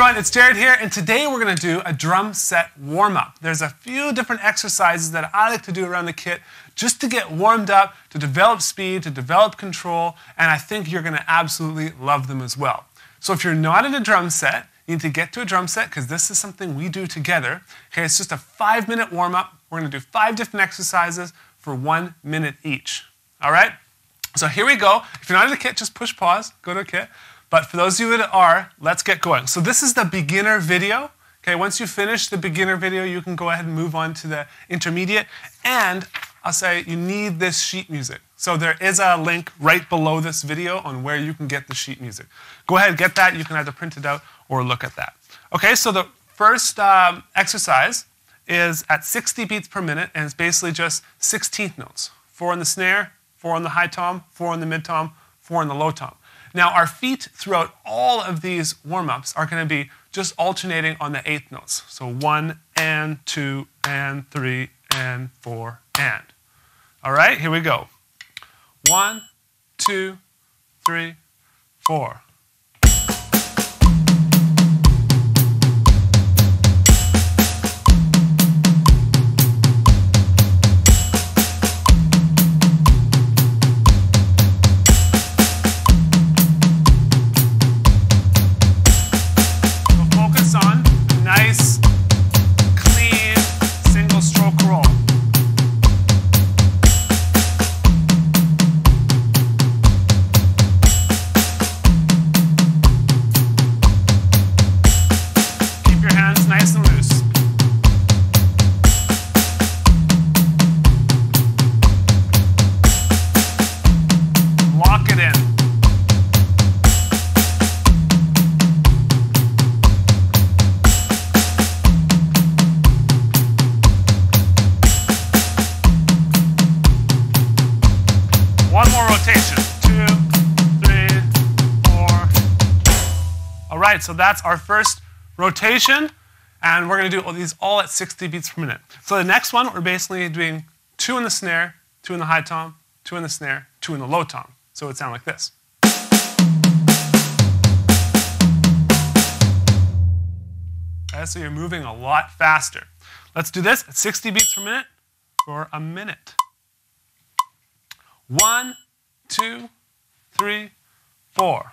everyone, it's Jared here, and today we're going to do a drum set warm-up. There's a few different exercises that I like to do around the kit just to get warmed up, to develop speed, to develop control, and I think you're going to absolutely love them as well. So if you're not in a drum set, you need to get to a drum set because this is something we do together. Okay, it's just a 5-minute warm-up. We're going to do 5 different exercises for 1 minute each. All right? So here we go. If you're not in the kit, just push pause, go to a kit. But for those of you that are, let's get going. So this is the beginner video. Okay, once you finish the beginner video, you can go ahead and move on to the intermediate. And I'll say you need this sheet music. So there is a link right below this video on where you can get the sheet music. Go ahead and get that. You can either print it out or look at that. Okay, so the first exercise is at 60 beats per minute, and it's basically just 16th notes. 4 on the snare, 4 on the high tom, 4 on the mid tom, 4 on the low tom. Now, our feet throughout all of these warm-ups are going to be just alternating on the 8th notes. So 1 and 2 and 3 and 4 and. All right, here we go. 1, 2, 3, 4. So that's our first rotation, and we're going to do these all at 60 beats per minute. So the next one, we're basically doing 2 in the snare, 2 in the high tom, 2 in the snare, 2 in the low tom. So it would sound like this. Okay, so you're moving a lot faster. Let's do this at 60 beats per minute for a minute. 1, 2, 3, 4.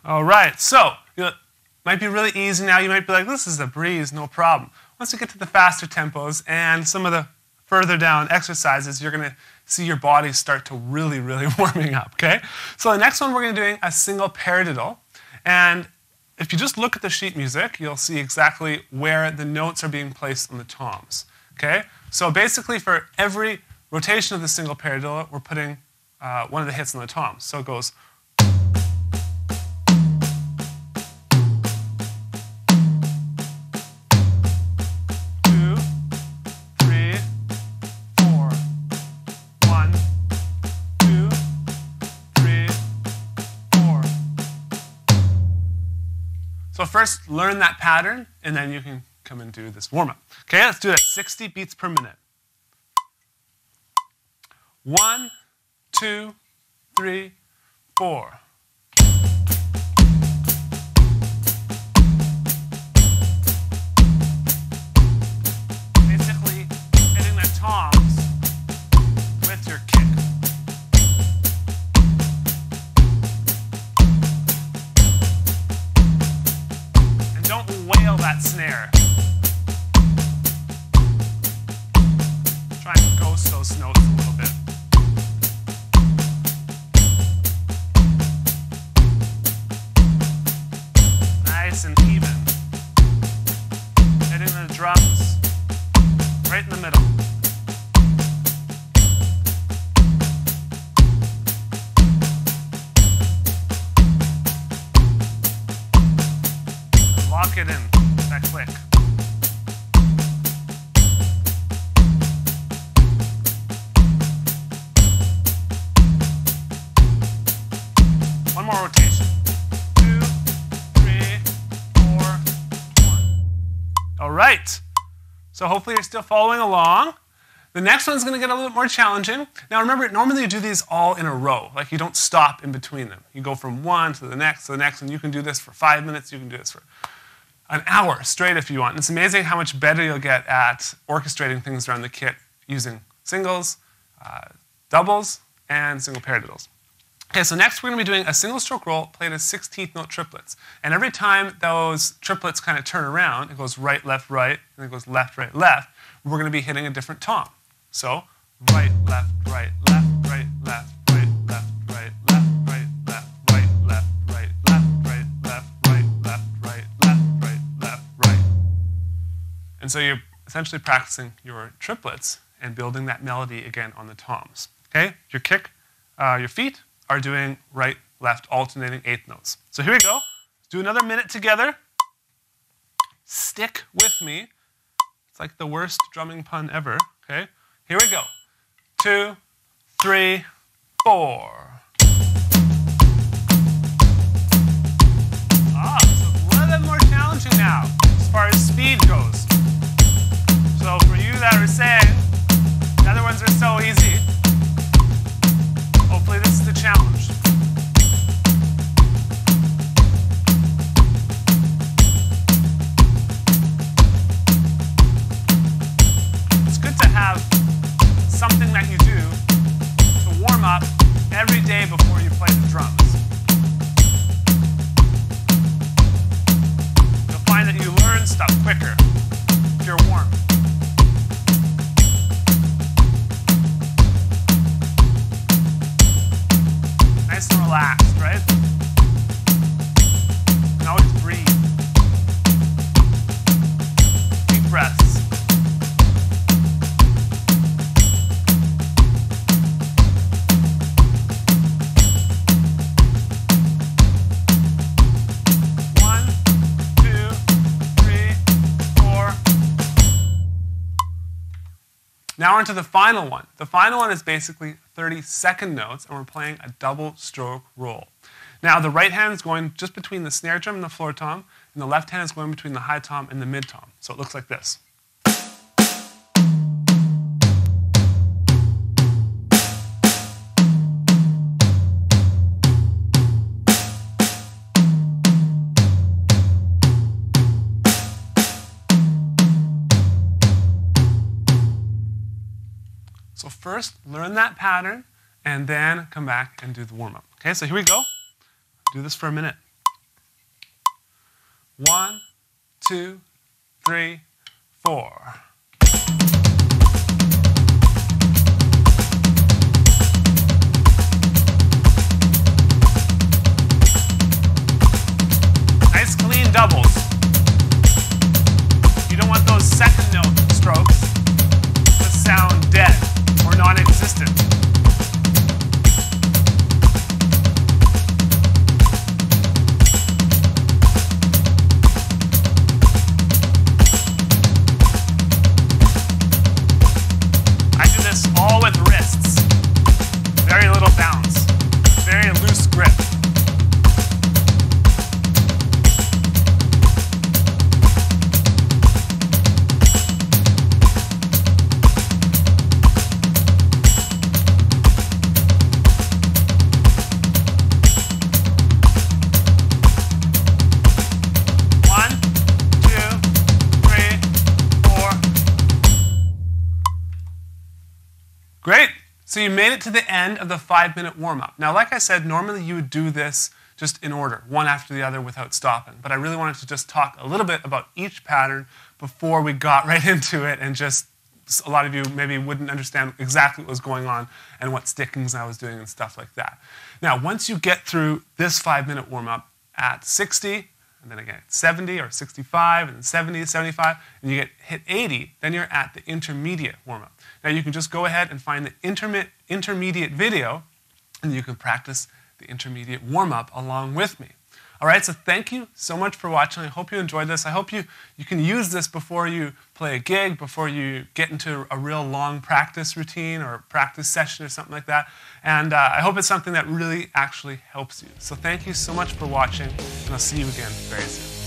All right, so it might be really easy now. You might be like, this is a breeze, no problem. Once you get to the faster tempos and some of the further down exercises, you're going to see your body start to really warming up, okay? So the next one, we're going to be doing a single paradiddle. And if you just look at the sheet music, you'll see exactly where the notes are being placed on the toms, okay? So basically, for every rotation of the single paradiddle, we're putting one of the hits on the toms. So it goes... So first, learn that pattern, and then you can come and do this warm-up. Okay, let's do it at 60 beats per minute. 1, 2, 3, 4. Basically, hitting the toms with your kick. Lock it in, that click. One more rotation. 2, 3, 4, 1. All right. So hopefully you're still following along. The next one's going to get a little bit more challenging. Now remember, normally you do these all in a row. Like you don't stop in between them. You go from one to the next, and you can do this for 5 minutes. You can do this for an hour straight if you want. And it's amazing how much better you'll get at orchestrating things around the kit using singles, doubles, and single paradiddles. Okay, so next we're going to be doing a single stroke roll played as 16th note triplets. And every time those triplets kind of turn around, it goes right, left, right, and it goes left, right, left, we're going to be hitting a different tom. So right, left, right, left, right, left, right, left, right, left, right, left, right, left, right, left, right, left, right, left, right, left, right, left, right. And so you're essentially practicing your triplets and building that melody again on the toms. Okay, your kick, your feet are doing right, left, alternating eighth notes. So here we go. Let's do another minute together. Stick with me. It's like the worst drumming pun ever. Okay, here we go. 2, 3, 4. Ah, so it's a little bit more challenging now as far as speed goes. So for you that are saying the other ones are so easy, hopefully this is the challenge. It's good to have something that you do to warm up every day before you play the drums. You'll find that you learn stuff quicker if you're warm. Nice and relaxed, right? And always breathe. Deep breaths. One, 2, 3, 4. Now on to the final one. The final one is basically 30-second notes, and we're playing a double stroke roll. Now the right hand is going just between the snare drum and the floor tom, and the left hand is going between the high tom and the mid tom. So it looks like this. So first, learn that pattern, and then come back and do the warm-up. Okay, so here we go. Do this for a minute. 1, 2, 3, 4. Nice clean doubles. You don't want those second note strokes that sound dead or non-existent. I do this all with wrists. Very little bounce. Very loose grip. Great. So you made it to the end of the 5-minute warm-up. Now, like I said, normally you would do this just in order, one after the other without stopping. But I really wanted to just talk a little bit about each pattern before we got right into it, and just a lot of you maybe wouldn't understand exactly what was going on and what stickings I was doing and stuff like that. Now, once you get through this 5-minute warm-up at 60, and then again 70 or 65, and then 70, 75, and you hit 80, then you're at the intermediate warm-up. Now you can just go ahead and find the intermediate video, and you can practice the intermediate warm-up along with me. All right, so thank you so much for watching. I hope you enjoyed this. I hope you can use this before you play a gig, before you get into a real long practice routine or practice session or something like that. And I hope it's something that really actually helps you. So thank you so much for watching, and I'll see you again very soon.